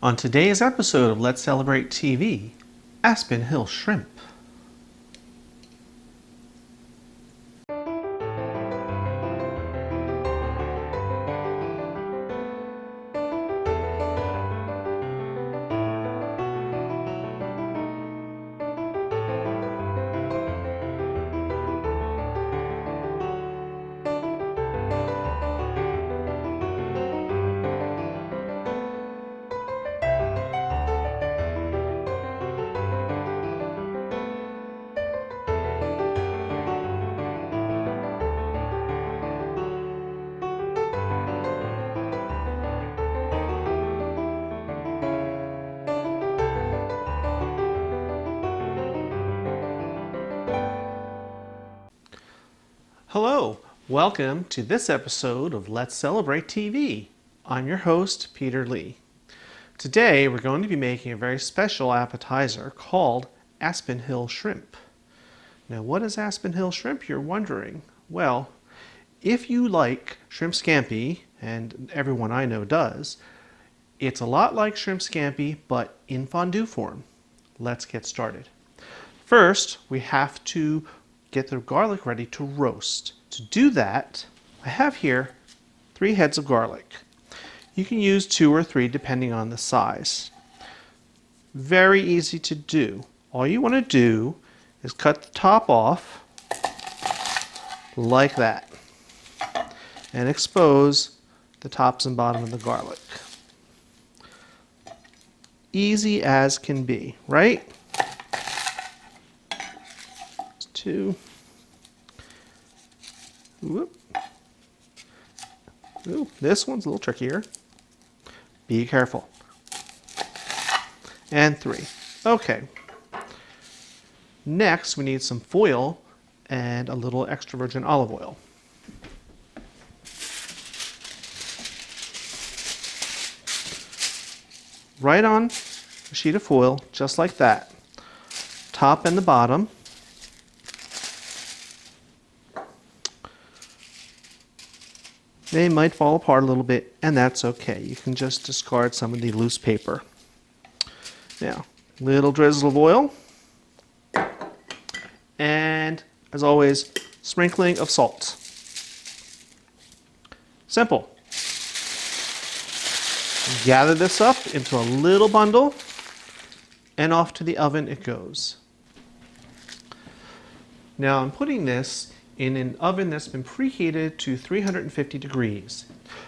On today's episode of Let's Celebrate TV, Aspen Hill Shrimp. Hello, welcome to this episode of Let's Celebrate TV. I'm your host, Peter Lee. Today we're going to be making a very special appetizer called Aspen Hill Shrimp. Now what is Aspen Hill Shrimp, you're wondering? Well, if you like shrimp scampi, and everyone I know does, it's a lot like shrimp scampi but in fondue form. Let's get started. First, we have to get the garlic ready to roast. To do that, I have here 3 heads of garlic. You can use 2 or 3 depending on the size. Very easy to do. All you want to do is cut the top off like that and expose the tops and bottom of the garlic. Easy as can be, right? 2. Whoop. Ooh, this one's a little trickier. Be careful. And 3. Okay. Next, we need some foil and a little extra virgin olive oil. Right on a sheet of foil, just like that. Top and the bottom. They might fall apart a little bit, and that's okay. You can just discard some of the loose paper. Now, little drizzle of oil. And, as always, sprinkling of salt. Simple. Gather this up into a little bundle, and off to the oven it goes. Now, I'm putting this in an oven that's been preheated to 350 degrees.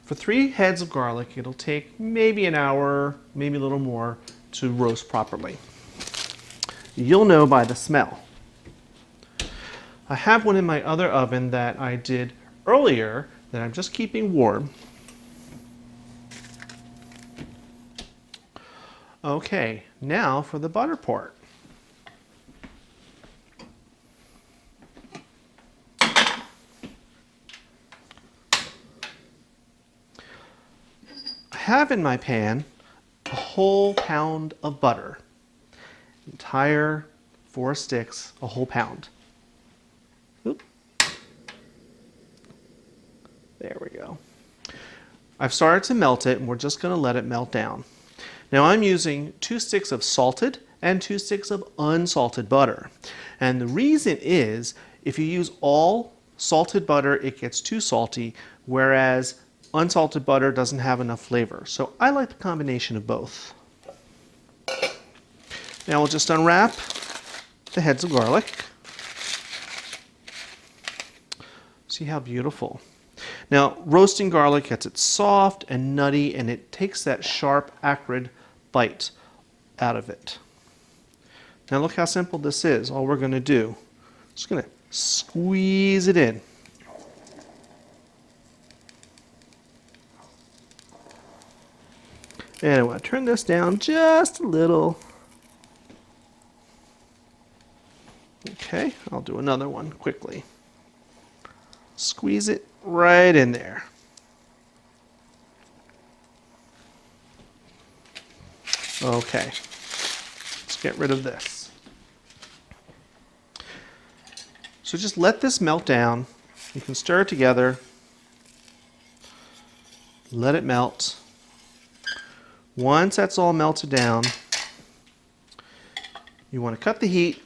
For 3 heads of garlic, it'll take maybe an hour, maybe a little more, to roast properly. You'll know by the smell. I have one in my other oven that I did earlier that I'm just keeping warm. Okay, now for the butter part. I have in my pan a whole pound of butter. Entire 4 sticks, a whole pound. Oop. There we go. I've started to melt it, and we're just going to let it melt down. Now I'm using 2 sticks of salted and 2 sticks of unsalted butter. And the reason is, if you use all salted butter, it gets too salty, whereas unsalted butter doesn't have enough flavor. So I like the combination of both. Now we'll just unwrap the heads of garlic. See how beautiful. Now, roasting garlic gets it soft and nutty, and it takes that sharp, acrid bite out of it. Now look how simple this is. All we're going to do is just going to squeeze it in. And I want to turn this down just a little. Okay, I'll do another one quickly. Squeeze it right in there. Okay, let's get rid of this. So just let this melt down. You can stir it together. Let it melt. Once that's all melted down, you want to cut the heat,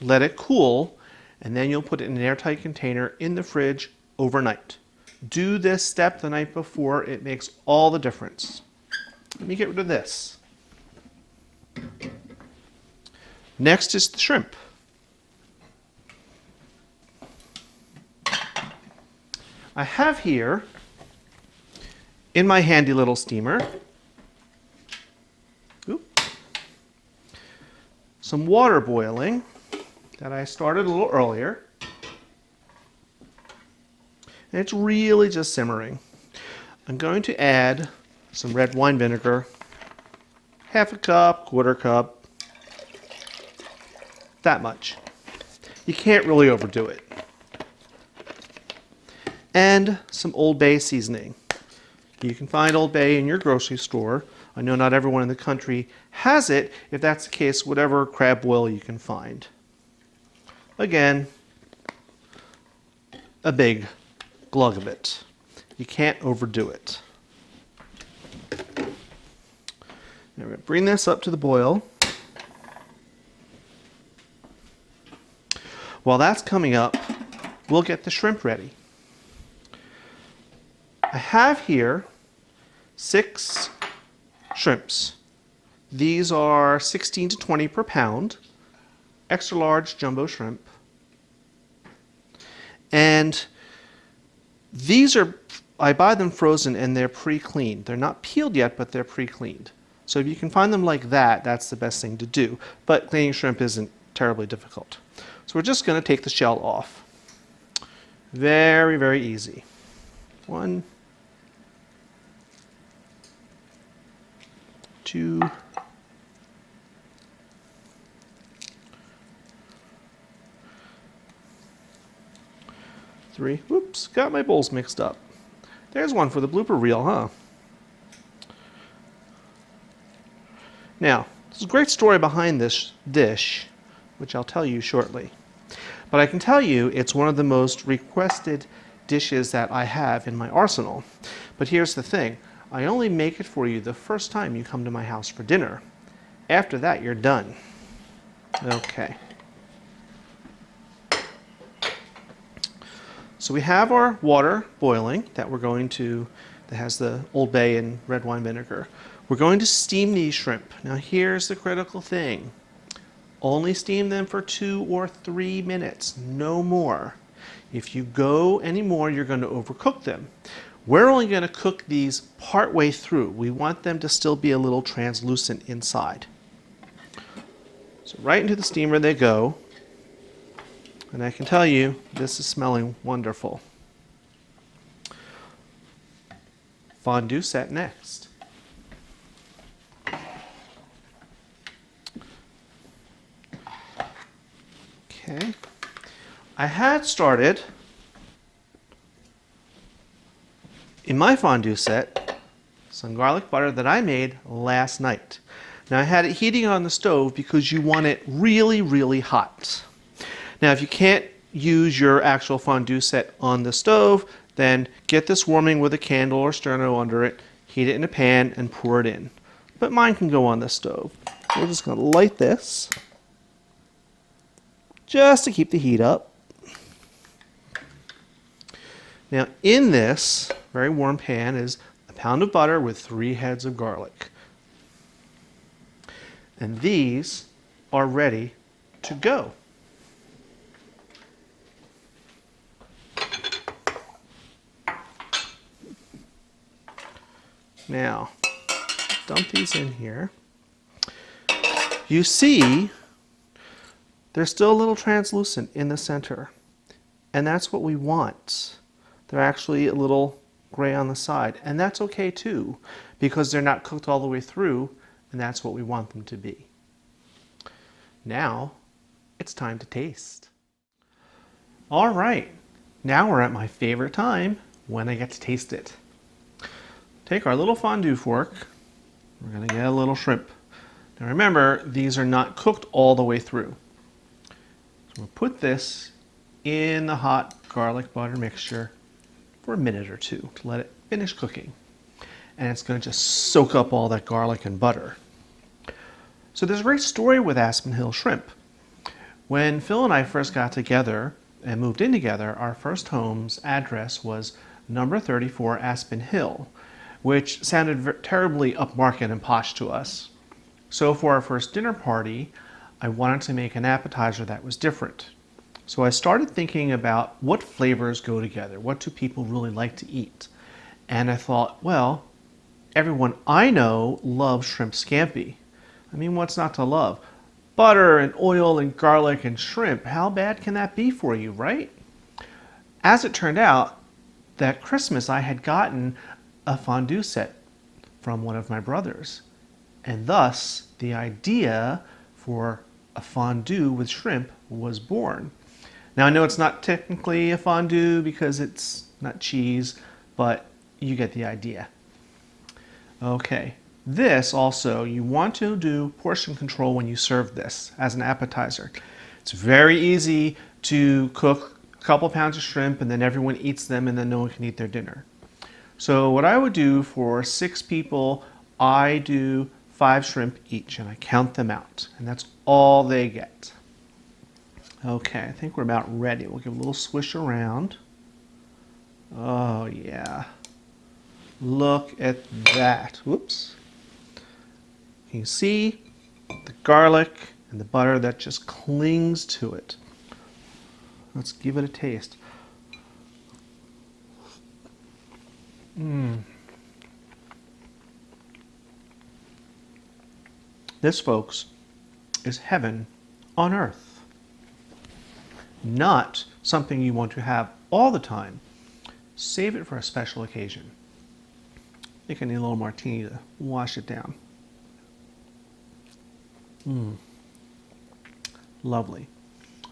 let it cool, and then you'll put it in an airtight container in the fridge overnight. Do this step the night before. It makes all the difference. Let me get rid of this. Next is the shrimp. I have here, in my handy little steamer, some water boiling that I started a little earlier. And it's really just simmering. I'm going to add some red wine vinegar, half a cup, quarter cup, that much. You can't really overdo it. And some Old Bay seasoning. You can find Old Bay in your grocery store. I know not everyone in the country has it. If that's the case, whatever crab oil you can find. Again, a big glug of it. You can't overdo it. Now we're going to bring this up to the boil. While that's coming up, we'll get the shrimp ready. I have here 6 shrimps. These are 16 to 20 per pound, extra large jumbo shrimp. And these are, I buy them frozen and they're pre-cleaned. They're not peeled yet, but they're pre-cleaned. So if you can find them like that, that's the best thing to do. But cleaning shrimp isn't terribly difficult. So we're just going to take the shell off. Very, very easy. 1, 2, 3. Whoops, got my bowls mixed up. There's one for the blooper reel, huh? Now, there's a great story behind this dish, which I'll tell you shortly. But I can tell you it's one of the most requested dishes that I have in my arsenal. But here's the thing. I only make it for you the first time you come to my house for dinner. After that, you're done. Okay. So we have our water boiling that has the Old Bay and red wine vinegar. We're going to steam these shrimp. Now here's the critical thing. Only steam them for 2 or 3 minutes, no more. If you go any more, you're going to overcook them. We're only going to cook these part way through. We want them to still be a little translucent inside. So right into the steamer they go. And I can tell you, this is smelling wonderful. Fondue set next. Okay. I had started in my fondue set some garlic butter that I made last night. Now I had it heating on the stove because you want it really, really hot. Now if you can't use your actual fondue set on the stove, then get this warming with a candle or sterno under it, heat it in a pan and pour it in. But mine can go on the stove. We're just going to light this just to keep the heat up. Now in this very warm pan is a pound of butter with 3 heads of garlic. And these are ready to go. Now, dump these in here. You see, they're still a little translucent in the center. And that's what we want. They're actually a little gray on the side. And that's okay too, because they're not cooked all the way through, and that's what we want them to be. Now, it's time to taste. All right, now we're at my favorite time, when I get to taste it. Take our little fondue fork. We're going to get a little shrimp. Now remember, these are not cooked all the way through. So we'll put this in the hot garlic butter mixture for a minute or two to let it finish cooking. And it's going to just soak up all that garlic and butter. So there's a great story with Aspen Hill Shrimp. When Phil and I first got together and moved in together, our first home's address was number 34 Aspen Hill, which sounded terribly upmarket and posh to us. So for our first dinner party, I wanted to make an appetizer that was different. So I started thinking about what flavors go together, what do people really like to eat? And I thought, well, everyone I know loves shrimp scampi. I mean, what's not to love? Butter and oil and garlic and shrimp, how bad can that be for you, right? As it turned out, that Christmas I had gotten a fondue set from one of my brothers. And thus, the idea for a fondue with shrimp was born. Now, I know it's not technically a fondue because it's not cheese, but you get the idea. Okay, this also, you want to do portion control when you serve this as an appetizer. It's very easy to cook a couple pounds of shrimp and then everyone eats them and then no one can eat their dinner. So what I would do for 6 people, I do 5 shrimp each and I count them out, and that's all they get. Okay, I think we're about ready. We'll give a little swish around. Oh yeah. Look at that. Whoops. You can see the garlic and the butter that just clings to it. Let's give it a taste. This, folks, is heaven on earth. Not something you want to have all the time. Save it for a special occasion. I think I need a little martini to wash it down. Lovely.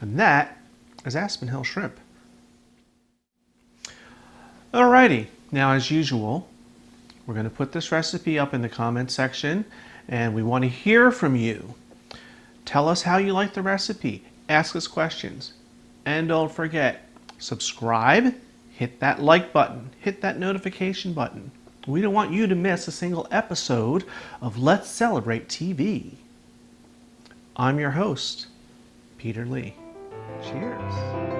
And that is Aspen Hill Shrimp. Alrighty, now as usual, we're going to put this recipe up in the comments section and we want to hear from you. Tell us how you like the recipe. Ask us questions. And don't forget, subscribe, hit that like button, hit that notification button. We don't want you to miss a single episode of Let's Celebrate TV. I'm your host, Peter Lee. Cheers.